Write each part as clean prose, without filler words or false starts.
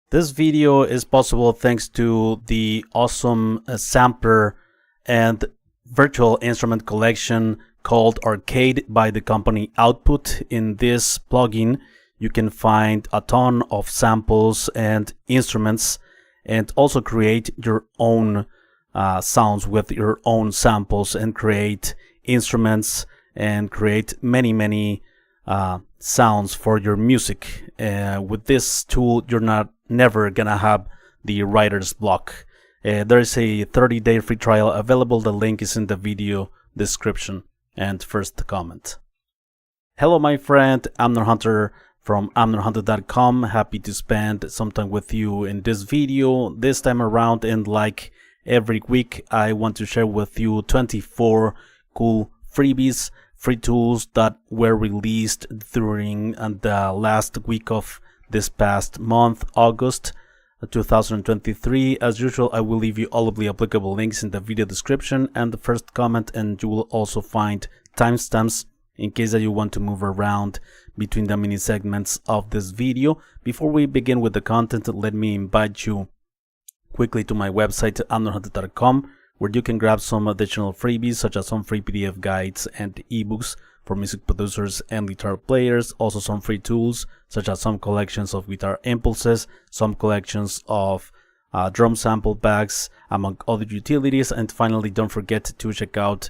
This video is possible thanks to the awesome sampler and virtual instrument collection called Arcade by the company Output. In this plugin, you can find a ton of samples and instruments and also create your own sounds with your own samples and create instruments and create many sounds for your music. With this tool, you're never gonna have the writer's block. There is a 30-day free trial available. The link is in the video description and first comment. Hello my friend, AmnerHunter from amnerhunter.com. Happy to spend some time with you in this video this time around, and like every week I want to share with you 24 cool freebies, free tools that were released during the last week of this past month, August 2023. As usual, I will leave you all of the applicable links in the video description and the first comment, and you will also find timestamps in case that you want to move around between the mini segments of this video. Before we begin with the content, let me invite you quickly to my website, amnerhunter.com, where you can grab some additional freebies such as some free PDF guides and ebooks for music producers and guitar players, also some free tools such as some collections of guitar impulses, some collections of drum sample packs, among other utilities. And finally, don't forget to check out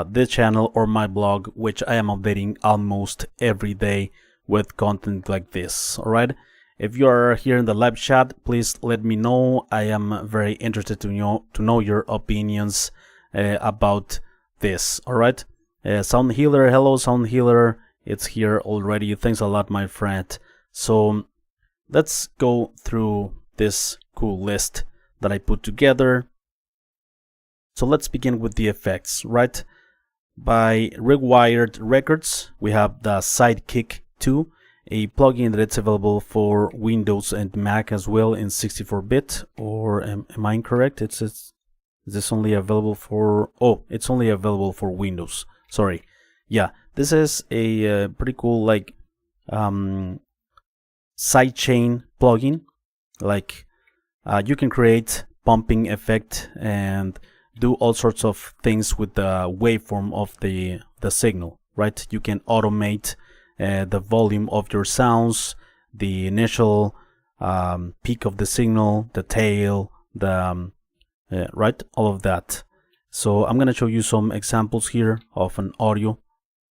this channel or my blog, which I am updating almost every day with content like this. Alright, if you are here in the live chat, please let me know. I am very interested to know your opinions about this. Alright, Sound Healer, hello Sound Healer, it's here already. Thanks a lot, my friend. So let's go through this cool list that I put together. So let's begin with the effects, right? By Rewired Records, we have the SideKick 2, a plugin that it's available for Windows and Mac as well in 64-bit. Or am I incorrect? Is this only available for? Oh, it's only available for Windows. Sorry. Yeah, this is a pretty cool like sidechain plugin. Like you can create pumping effect and do all sorts of things with the waveform of the signal, right? You can automate the volume of your sounds, the initial peak of the signal, the tail, the right, all of that. So I'm gonna show you some examples here of an audio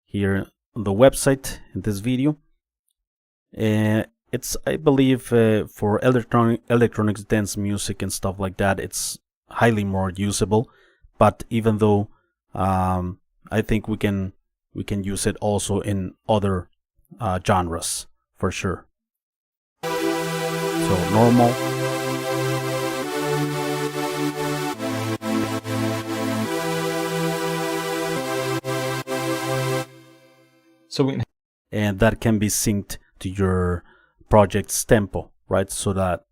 here on the website in this video. It's, I believe, for electronics, dance music and stuff like that, it's highly more usable. But even though I think we can use it also in other genres for sure. So normal. And that can be synced to your project's tempo, right? So that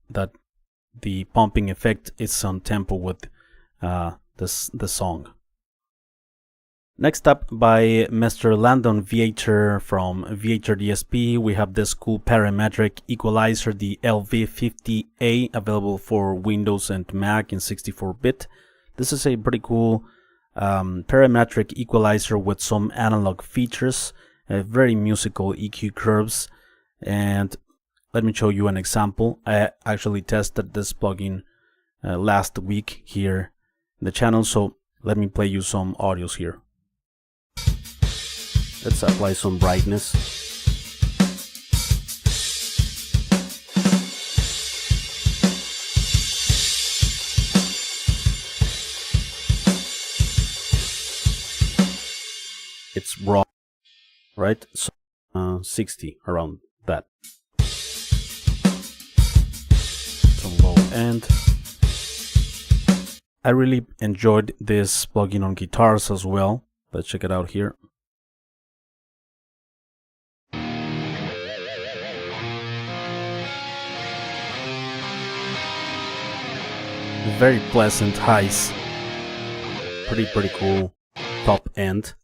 the pumping effect is on tempo with the song. Next up, by Mr. Landon Viator from Viator Dsp, we have this cool parametric equalizer, the LV50A, available for Windows and Mac in 64-bit. This is a pretty cool parametric equalizer with some analog features, very musical EQ curves. And let me show you an example. I actually tested this plugin last week here in the channel, so let me play you some audios here. Let's apply some brightness. It's raw, right? So 60, around that. Some low end. I really enjoyed this plugin on guitars as well. Let's check it out here. Very pleasant highs. Pretty cool top end.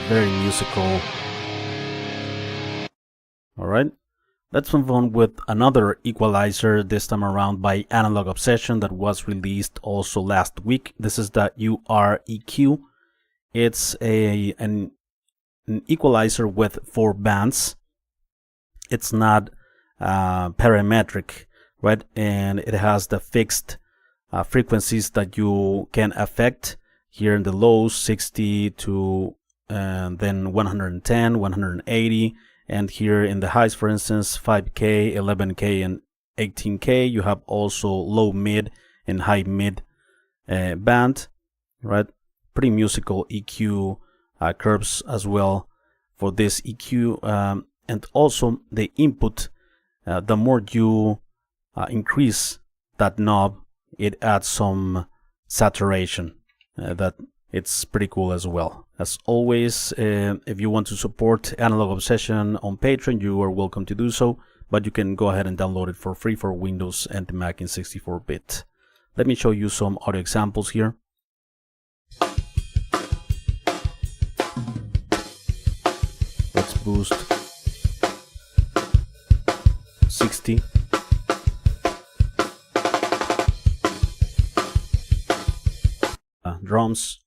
Very musical. Alright. Let's move on with another equalizer, this time around by Analog Obsession, that was released also last week. This is the UREQ. It's an equalizer with 4 bands. It's not parametric, right? And it has the fixed frequencies that you can affect. Here in the lows, 60 to then 110, 180. And here in the highs, for instance, 5K, 11K, and 18K, you have also low mid and high mid band, right? Pretty musical EQ curves as well for this EQ. And also the input, the more you increase that knob, it adds some saturation. That it's pretty cool as well. As always, if you want to support Analog Obsession on Patreon, you are welcome to do so, but you can go ahead and download it for free for Windows and the Mac in 64-bit. Let me show you some audio examples here. Let's boost 60. Drums.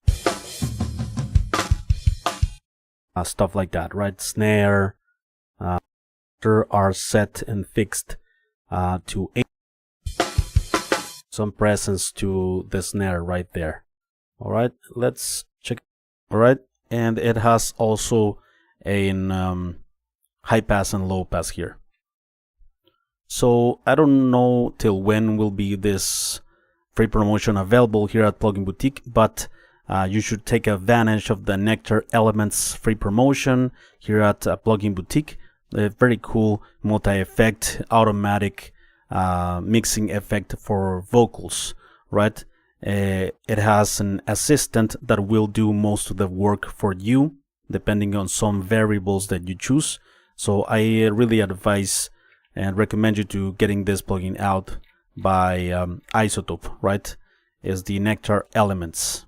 Stuff like that, right? Snare are set and fixed to 8. Some presence to the snare right there. All right, let's check. All right, and it has also a high pass and low pass here. So I don't know till when will be this free promotion available here at Plugin Boutique, but you should take advantage of the Nectar Elements free promotion here at Plugin Boutique. A very cool multi-effect automatic mixing effect for vocals, right? It has an assistant that will do most of the work for you, depending on some variables that you choose. So I really advise and recommend you to getting this plugin out by Izotope, right? Is the Nectar Elements.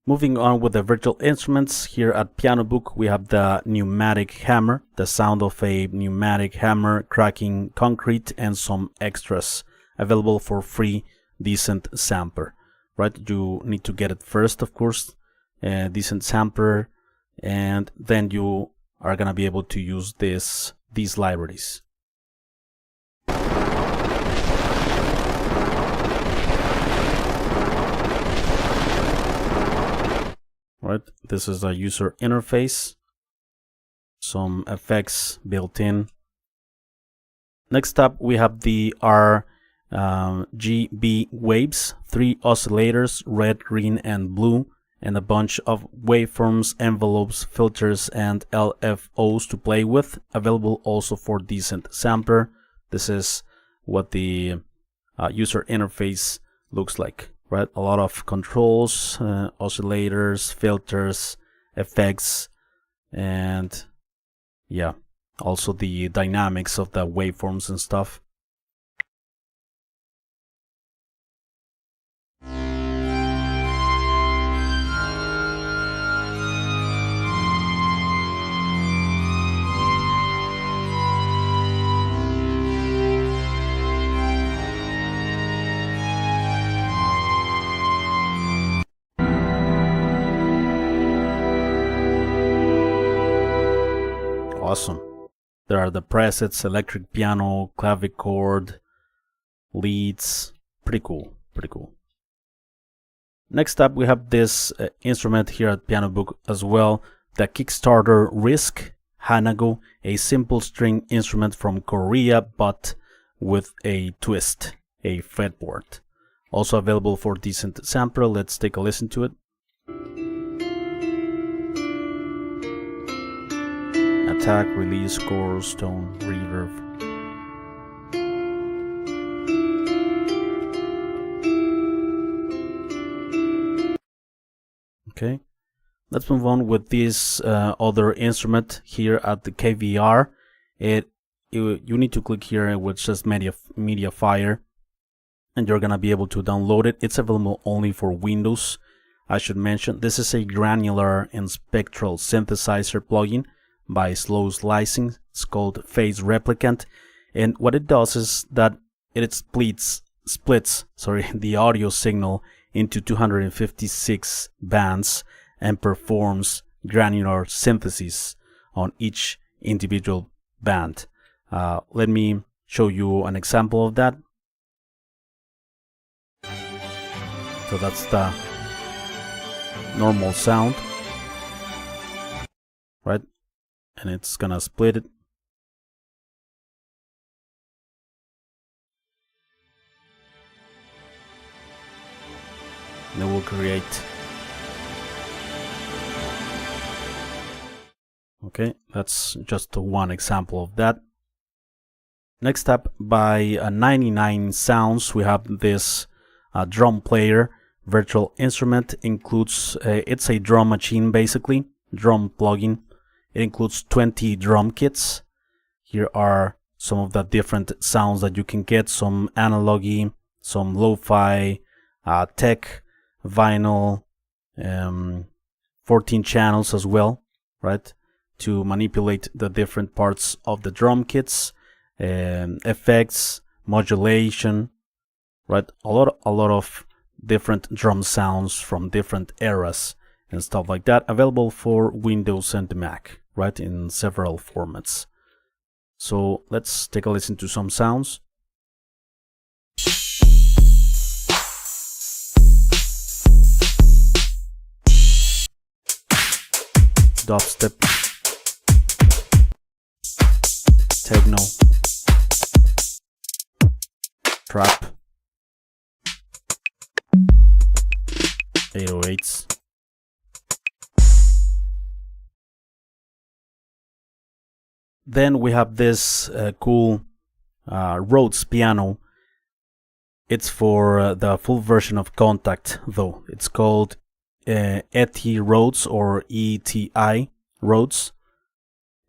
Moving on with the virtual instruments, here at Pianobook we have the Pneumatic Hammer, the sound of a pneumatic hammer cracking concrete, and some extras available for free decent sampler, right? You need to get it first, of course, a decent sampler, and then you are gonna be able to use these libraries. Right, this is a user interface, some effects built in. Next up we have the RGB Waves, 3 oscillators, red, green, and blue, and a bunch of waveforms, envelopes, filters, and LFOs to play with, available also for decent sampler. This is what the user interface looks like. Right, a lot of controls, oscillators, filters, effects, and yeah, also the dynamics of the waveforms and stuff. Awesome. There are the presets, electric piano, clavichord, leads. Pretty cool, pretty cool. Next up we have this instrument here at Pianobook as well, the Kickstarter Risk Hanago, a simple string instrument from Korea but with a twist, a fretboard. Also available for decent sampler. Let's take a listen to it. Attack, release, chorus, tone, reverb. Okay, let's move on with this other instrument here at the KVR. You need to click here which says Mediafire, and you're gonna be able to download it. It's available only for Windows. I should mention this is a granular and spectral synthesizer plugin by Slowslicing. It's called Phasereplicant, and what it does is that it splits the audio signal into 256 bands and performs granular synthesis on each individual band. Let me show you an example of that. So that's the normal sound, right? And it's gonna split it. And it will create. Okay, that's just one example of that. Next up, by 99 Sounds, we have this Drumplayer virtual instrument. Includes it's a drum machine, basically drum plugin. It includes 20 drum kits. Here are some of the different sounds that you can get: some analogy, some lo-fi, tech, vinyl, 14 channels as well, right, to manipulate the different parts of the drum kits, effects, modulation, right? A lot of different drum sounds from different eras and stuff like that, available for Windows and Mac, right, in several formats. So let's take a listen to some sounds. Dubstep, techno, trap, 808s. Then we have this cool Rhodes piano. It's for the full version of Contact, though. It's called Eti Roads, or Eti Roads,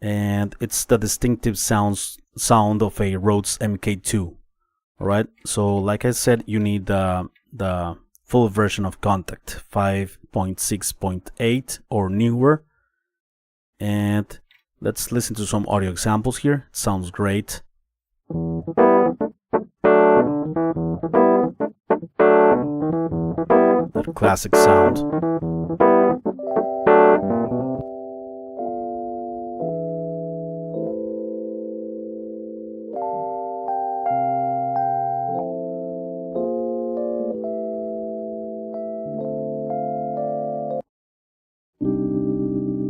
and it's the distinctive sound of a Rhodes MK2. Alright, so like I said, you need the full version of Contact 5.6.8 or newer. And let's listen to some audio examples here. It sounds great. That classic sound.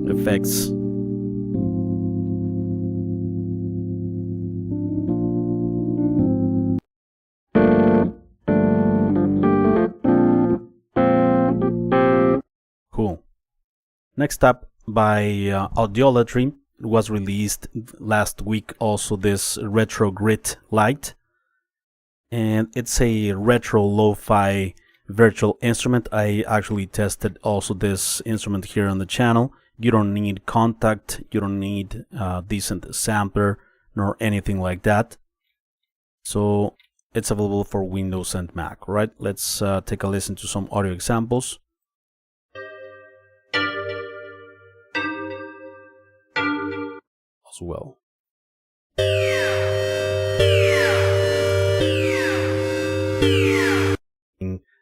Effects. Cool. Next up, by Audiolatry, it was released last week also, this RetroGrit Lite, and it's a retro lo-fi virtual instrument. I actually tested also this instrument here on the channel. You don't need Contact, you don't need decent sampler, nor anything like that. So it's available for Windows and Mac, right? Let's take a listen to some audio examples. As well.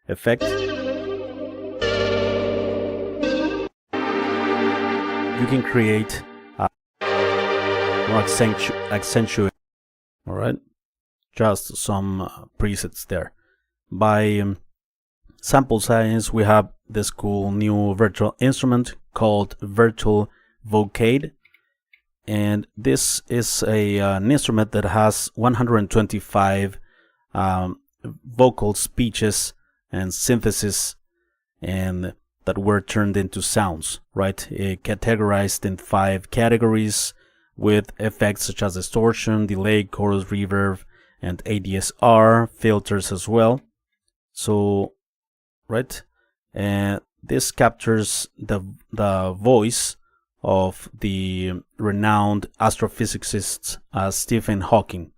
Effect. You can create more accentuate. All right, just some presets there. By SampleScience, we have this cool new virtual instrument called Virtual Vocaid, and this is an instrument that has 125 vocal speeches and synthesis, and that were turned into sounds, right? Categorized in 5 categories with effects such as distortion, delay, chorus, reverb, and ADSR, filters as well. So, right, and this captures the voice of the renowned astrophysicist Stephen Hawking,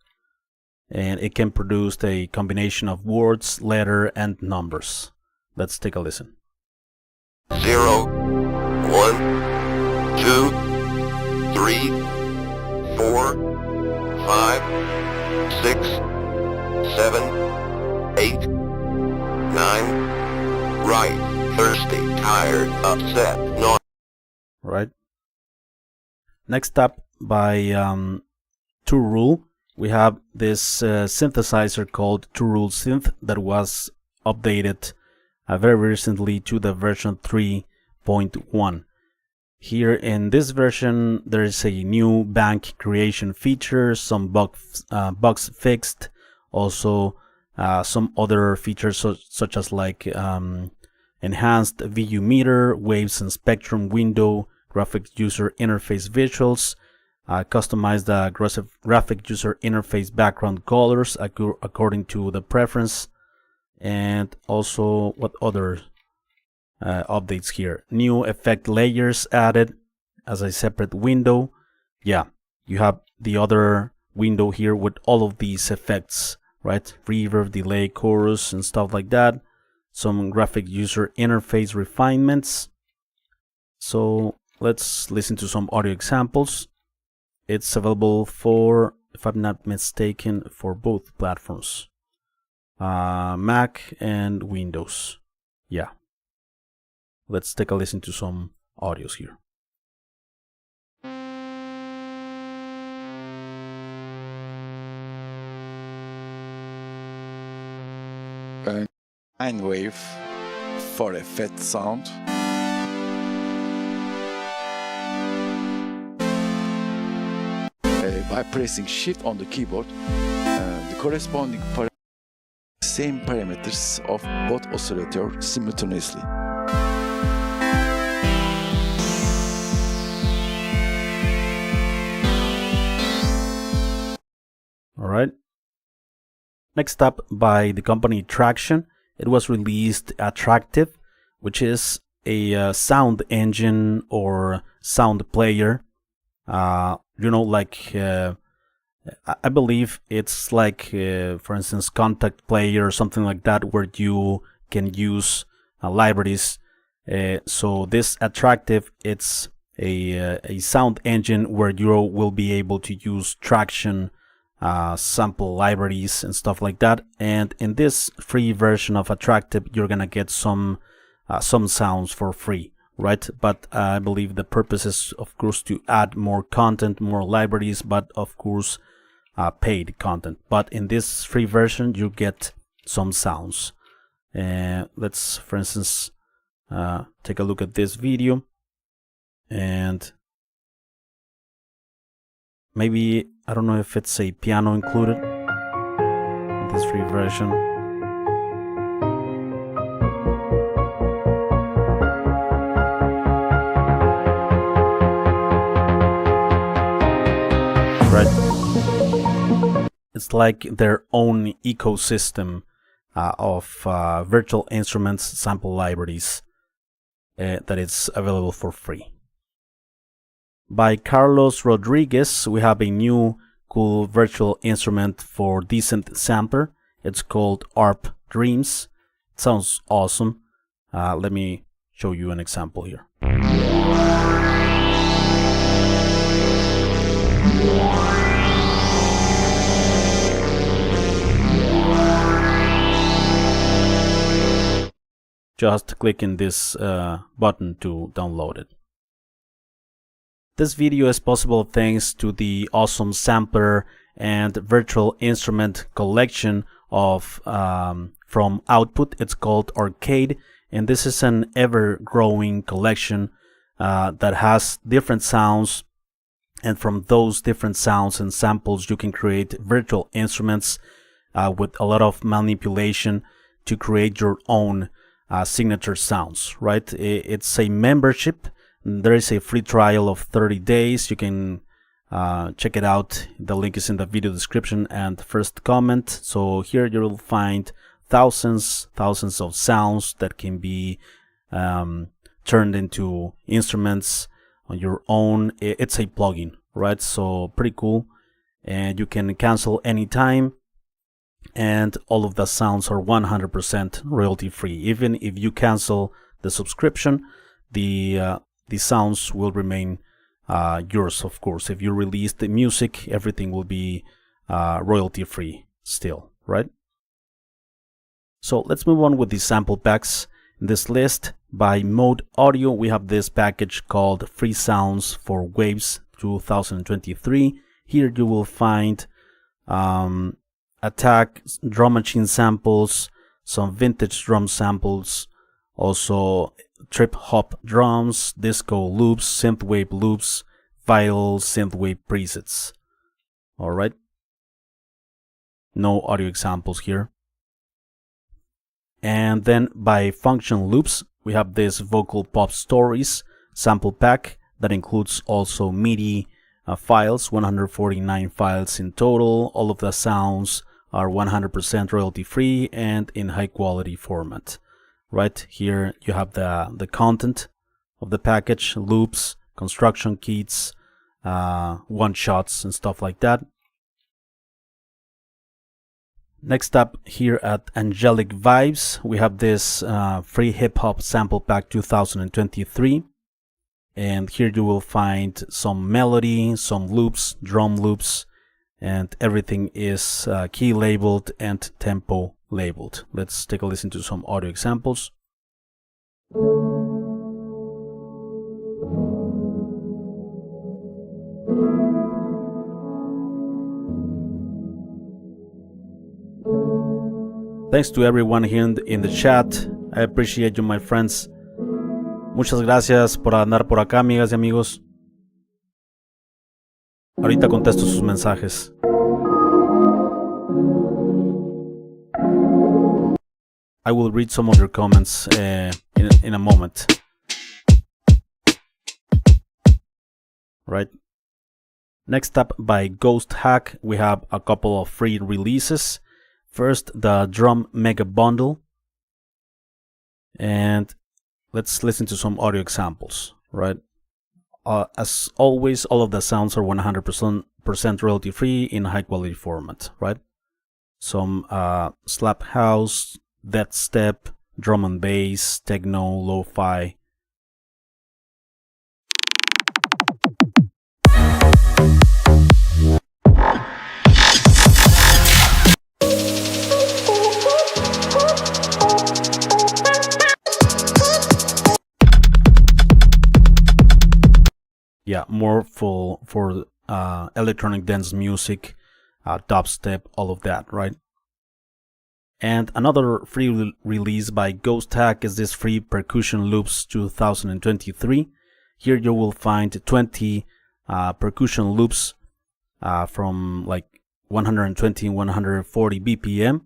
and it can produce a combination of words, letter, and numbers. Let's take a listen. 0, 1, 2, 3, 4, 5, 6, 7, 8, 9. Right, thirsty, tired, upset, not. Right. Next up, by TrueRule, we have this synthesizer called TrueRule Synth that was updated very recently to the version 3.1. Here in this version, there is a new bank creation feature, some bugs fixed, also some other features such as like enhanced VU meter, waves and spectrum window, graphic user interface visuals, customized graphic user interface background colors according to the preference, and also what other updates here. New effect layers added as a separate window. Yeah, you have the other window here with all of these effects, right? Reverb, delay, chorus, and stuff like that. Some graphic user interface refinements. So let's listen to some audio examples. It's available for, if I'm not mistaken, for both platforms, Mac and Windows. Yeah. Let's take a listen to some audios here. Sine wave for a fat sound. By pressing Shift on the keyboard, the corresponding same parameters of both oscillator simultaneously. All right. Next up, by the company Traction, it was released Attractive, which is a sound engine or sound player. You know, like I believe it's like, for instance, Contact Player or something like that, where you can use libraries. So this Attractive, it's a sound engine where you will be able to use Traction sample libraries and stuff like that. And in this free version of Attractive, you're gonna get some sounds for free, right? But I believe the purpose is, of course, to add more content, more libraries, but of course paid content. But in this free version, you get some sounds. Let's, for instance, take a look at this video, and maybe, I don't know if it's a piano included in this free version. Right. It's like their own ecosystem of virtual instruments sample libraries that is available for free. By Carlos Rodriguez, we have a new cool virtual instrument for decent sampler. It's called ARP Dreams. It sounds awesome. Let me show you an example here. Just click in this button to download it. This video is possible thanks to the awesome sampler and virtual instrument collection of from Output. It's called Arcade, and this is an ever-growing collection that has different sounds, and from those different sounds and samples you can create virtual instruments with a lot of manipulation to create your own signature sounds, right? It's a membership. There is a free trial of 30 days. You can check it out. The link is in the video description and first comment. So here you will find thousands of sounds that can be turned into instruments on your own. It's a plugin, right? So pretty cool. And you can cancel anytime. And all of the sounds are 100% royalty free. Even if you cancel the subscription, the sounds will remain yours, of course. If you release the music, everything will be royalty free still, right? So let's move on with the sample packs. In this list, by Mode Audio, we have this package called Free Sounds for Waves 2023. Here you will find attack drum machine samples, some vintage drum samples, also trip hop drums, disco loops, synthwave loops, vital synthwave presets. Alright. No audio examples here. And then by Function Loops, we have this Vocal Pop Stories sample pack that includes also Midi files, 149 files in total. All of the sounds are 100% royalty free and in high quality format. Right here you have the content of the package, loops, construction kits, one shots and stuff like that. Next up, here at Angelic Vibes, we have this free hip hop sample pack 2023. And here you will find some melody, some loops, drum loops, and everything is key labeled and tempo labeled. Let's take a listen to some audio examples. Thanks to everyone here in the chat. I appreciate you, my friends. Muchas gracias por andar por acá, amigas y amigos. Ahorita contesto sus mensajes. I will read some of your comments in a moment. Right. Next up, by Ghosthack, we have a couple of free releases. First, the Drum Mega Bundle. And let's listen to some audio examples, right? As always, all of the sounds are 100% royalty free in high quality format, right? Some slap house, death step, drum and bass, techno, lo-fi. Yeah, more for electronic dance music, dubstep, all of that, right? And another free release by Ghosthack is this free Percussion Loops 2023. Here you will find 20 percussion loops from like 120 and 140 BPM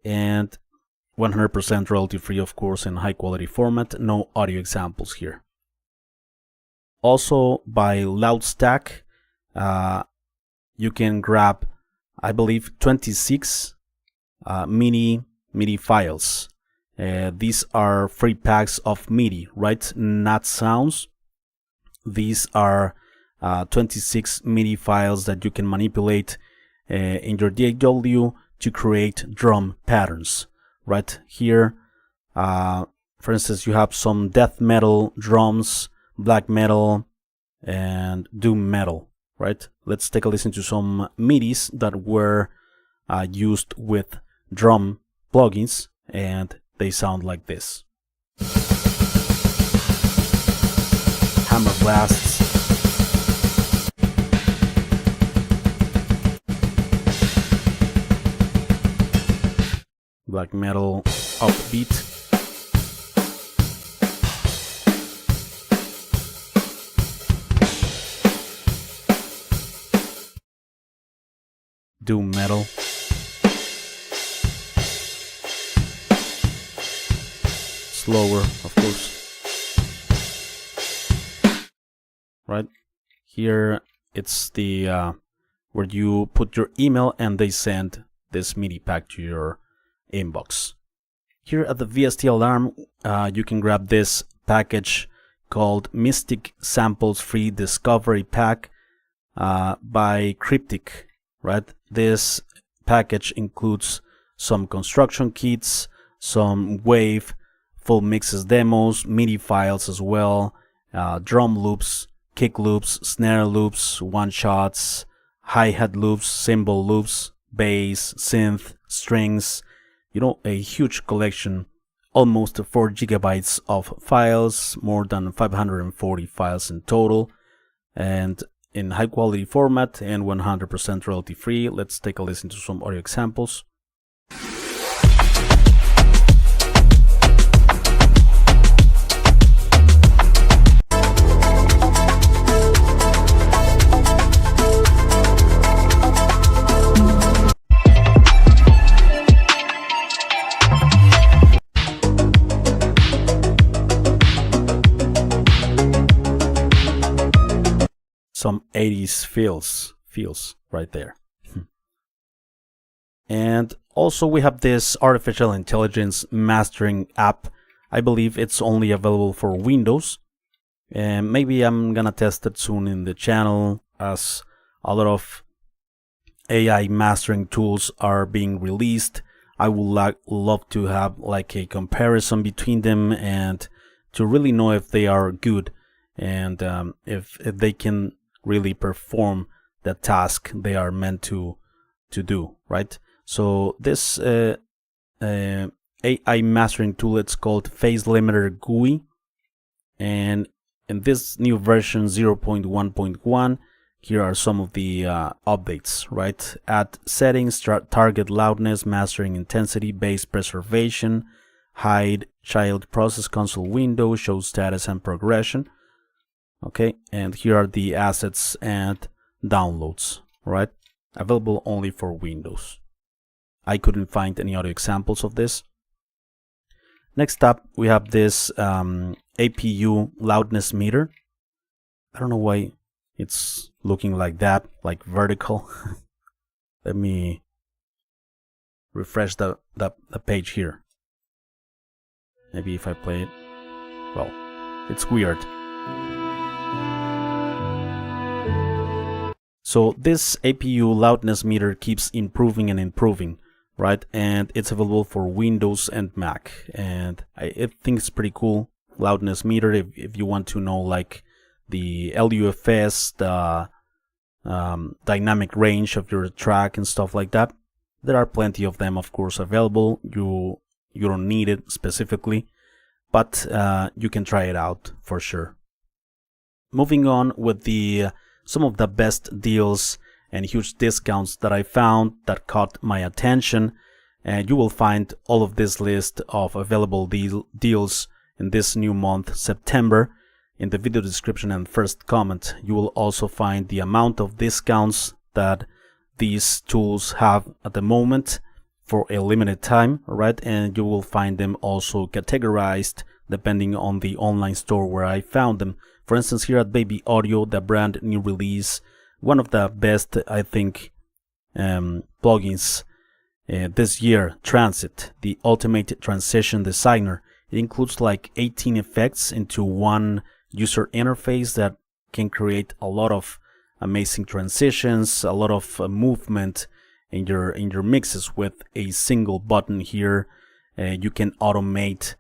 and 100% royalty free, of course, in high quality format. No audio examples here. Also by Loudstack, you can grab, I believe, 26 MIDI files. These are free packs of MIDI, right? Not sounds. These are 26 MIDI files that you can manipulate in your DAW to create drum patterns, right? Here, for instance, you have some death metal drums, black metal, and doom metal, right? Let's take a listen to some MIDIs that were used with drum plugins, and they sound like this. Hammer blasts. Black metal upbeat. Doom metal. Slower, of course. Right here, it's the where you put your email and they send this MIDI pack to your inbox. Here at the VST Alarm, you can grab this package called Mystic Samples Free Discovery Pack by Cryptic. Right, this package includes some construction kits, some wave, full mixes demos, MIDI files as well, drum loops, kick loops, snare loops, one-shots, hi-hat loops, cymbal loops, bass, synth, strings, you know, a huge collection, almost 4 gigabytes of files, more than 540 files in total, and in high quality format and 100% royalty free. Let's take a listen to some audio examples. Some 80s feels right there. And also we have this artificial intelligence mastering app. I believe it's only available for Windows, and maybe I'm gonna test it soon in the channel, as a lot of AI mastering tools are being released. I would love to have like a comparison between them and to really know if they are good and if they can really perform the task they are meant to do, right? So this AI mastering tool, it's called Phaselimiter-gui, and in this new version 0.1.1, here are some of the updates, right? Add settings, target loudness, mastering intensity, bass preservation, hide child process console window, show status and progression. Okay, and here are the assets and downloads, right? Available only for Windows. I couldn't find any other examples of this. Next up, we have this APU loudness meter. I don't know why it's looking like that, like vertical. Let me refresh the page here. Maybe if I play it, well, it's weird. So this APU loudness meter keeps improving and improving, right? And it's available for Windows and Mac. And I think it's pretty cool loudness meter if you want to know like the LUFS, the dynamic range of your track and stuff like that. There are plenty of them, of course, available. You don't need it specifically, but you can try it out for sure. Moving on with the some of the best deals and huge discounts that I found that caught my attention, and you will find all of this list of available deals in this new month, September, in the video description and first comment. You will also find the amount of discounts that these tools have at the moment for a limited time, right? And you will find them also categorized depending on the online store where I found them. For instance, here at Baby Audio, the brand new release, one of the best, I think, plugins this year, Transit, the ultimate transition designer. It includes like 18 effects into one user interface that can create a lot of amazing transitions, a lot of movement in your mixes with a single button here. You can automate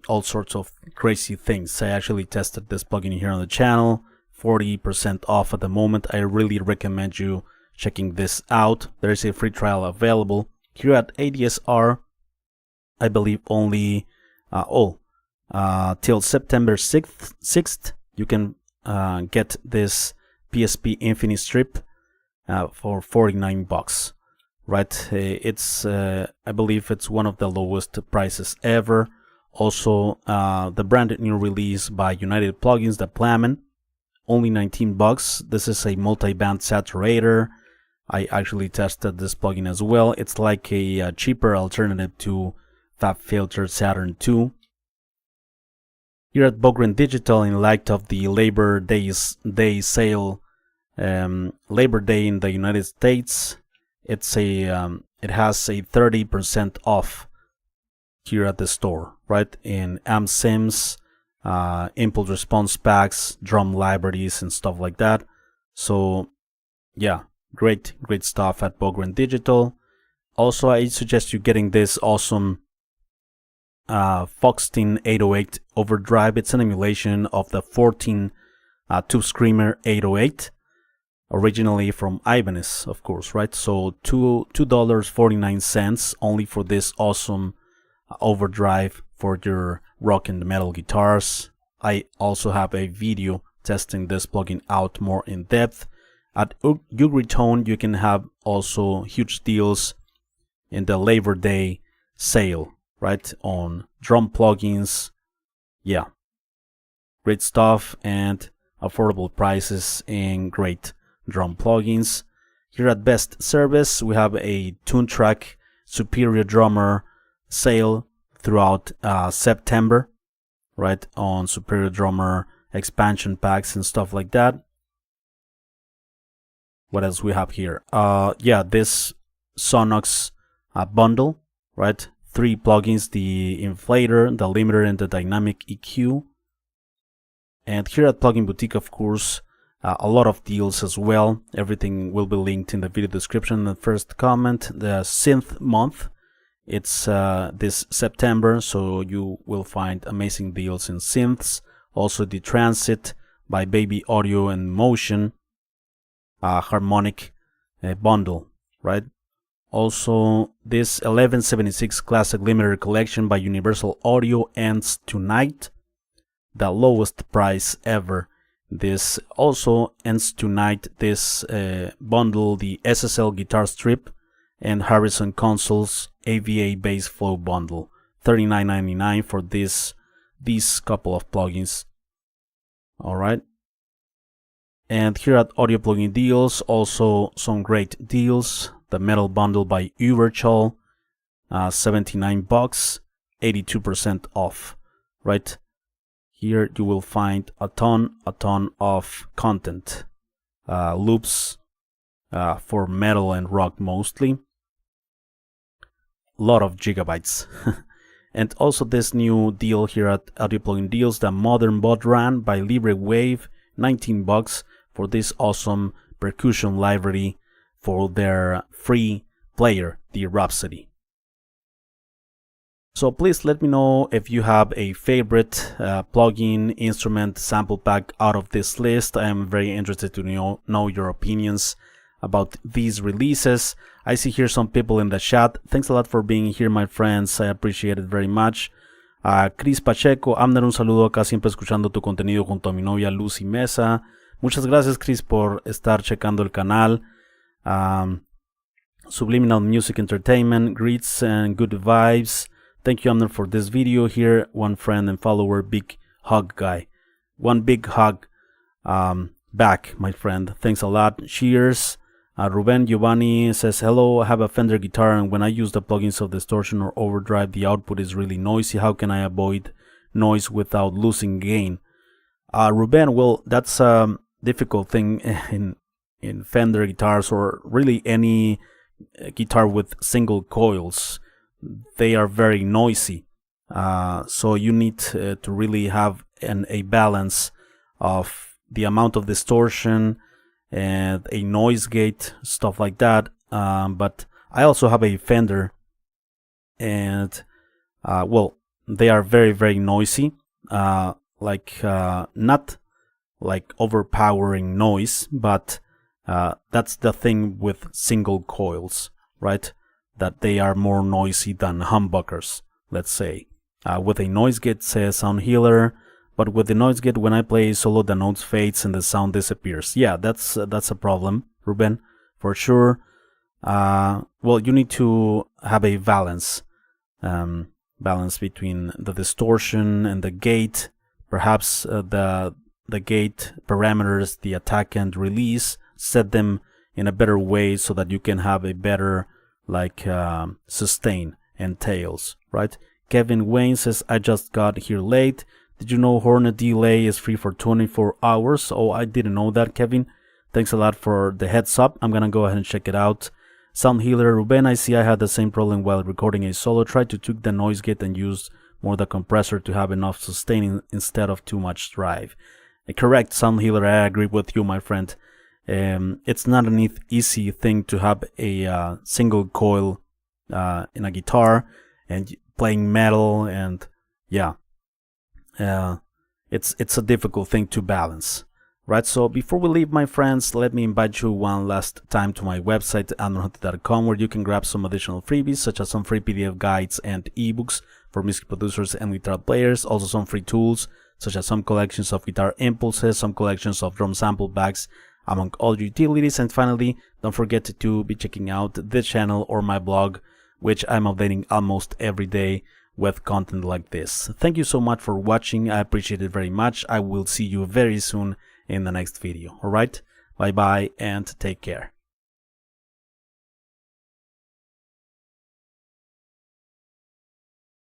all sorts of crazy things. I actually tested this plugin here on the channel, 40% off at the moment. I really recommend you checking this out. There is a free trial available here at ADSR. I believe only till September 6th you can get this PSP Infinite Strip for $49, right? It's I believe it's one of the lowest prices ever. Also, the brand new release by United Plugins, the Plamen, only $19. This is a multi-band saturator. I actually tested this plugin as well. It's like a cheaper alternative to FabFilter Saturn II. Here at Bogren Digital, in light of the Labor Day sale, Labor Day in the United States, it's a it has a 30% off here at the store, right? In amp sims, impulse response packs, drum libraries, and stuff like that. So yeah, great stuff at Bogren Digital. Also, I suggest you getting this awesome Foxteen 808 overdrive. It's an emulation of the 14 Tube Screamer 808, originally from Ibanez, of course, right? So $2.49 only for this awesome overdrive for your rock and metal guitars. I also have a video testing this plugin out more in depth. At Ugritone, you can have also huge deals in the Labor Day sale, right? On drum plugins. Yeah, great stuff and affordable prices and great drum plugins. Here at Best Service, we have a Toontrack Superior Drummer sale throughout September, right? On Superior Drummer expansion packs and stuff like that. What else we have here? Yeah, this Sonox bundle, right? 3 plugins, the inflator, the limiter, and the dynamic EQ. And here at Plugin Boutique, of course, a lot of deals as well. Everything will be linked in the video description. The first comment, the Synth month, it's this September, so you will find amazing deals in synths. Also the Transit by Baby Audio and Motion harmonic bundle, right? Also, this 1176 Classic Limited Collection by Universal Audio ends tonight. The lowest price ever. This also ends tonight. This bundle, the SSL Guitar Strip and Harrison Consoles AVA Bass Flow Bundle. $39.99 for these couple of plugins. Alright. And here at Audio Plugin Deals, also some great deals. The Metal Bundle by UREQ, $79, 82% off, right? Here you will find a ton of content, loops for metal and rock mostly, a lot of gigabytes. And also this new deal here at Audio Plugin Deals, the Modern Bodhran by Libre Wave, $19 for this awesome percussion library for their free player, the Rhapsody. So please let me know if you have a favorite plugin, instrument, sample pack out of this list. I am very interested to know your opinions about these releases. I see here some people in the chat. Thanks a lot for being here, my friends. I appreciate it very much. Chris Pacheco, Amner, un saludo acá, siempre escuchando tu contenido junto a mi novia Lucy Mesa. Muchas gracias, Chris, por estar checando el canal. Subliminal Music Entertainment, greets and good vibes. Thank you, Amner, for this video here. One friend and follower, Big Hug Guy. One big hug back, my friend. Thanks a lot. Cheers. Ruben Giovanni says, hello, I have a Fender guitar and when I use the plugins of distortion or overdrive, the output is really noisy. How can I avoid noise without losing gain? Ruben, well, that's a difficult thing in Fender guitars or really any guitar with single coils. They are very noisy. So you need to really have a balance of the amount of distortion and a noise gate, stuff like that. But I also have a Fender and well, they are very, very noisy. Not like overpowering noise, but that's the thing with single coils, right? That they are more noisy than humbuckers, let's say. With a noise gate, say a sound healer, but with the noise gate, when I play solo, the notes fades and the sound disappears. Yeah, that's a problem, Ruben, for sure. Well, you need to have a balance between the distortion and the gate. Perhaps the gate parameters, the attack and release, set them in a better way so that you can have a better sustain and tails, right? Kevin Wayne says, I just got here late. Did you know Hornet Delay is free for 24 hours? Oh, I didn't know that, Kevin. Thanks a lot for the heads up. I'm gonna go ahead and check it out. Sound Healer Ruben, I see I had the same problem while recording a solo. Tried to tweak the noise gate and use more the compressor to have enough sustain instead of too much drive. Correct, Sound Healer, I agree with you, my friend. It's not an easy thing to have a single coil in a guitar and playing metal, and yeah, it's a difficult thing to balance. Right, so before we leave, my friends, let me invite you one last time to my website, amnerhunterstudios.com, where you can grab some additional freebies, such as some free PDF guides and ebooks for music producers and guitar players, also some free tools, such as some collections of guitar impulses, some collections of drum sample bags, among all utilities. And finally, don't forget to be checking out this channel or my blog, which I'm updating almost every day with content like this. Thank you so much for watching. I appreciate it very much. I will see you very soon in the next video. Alright, bye bye and take care.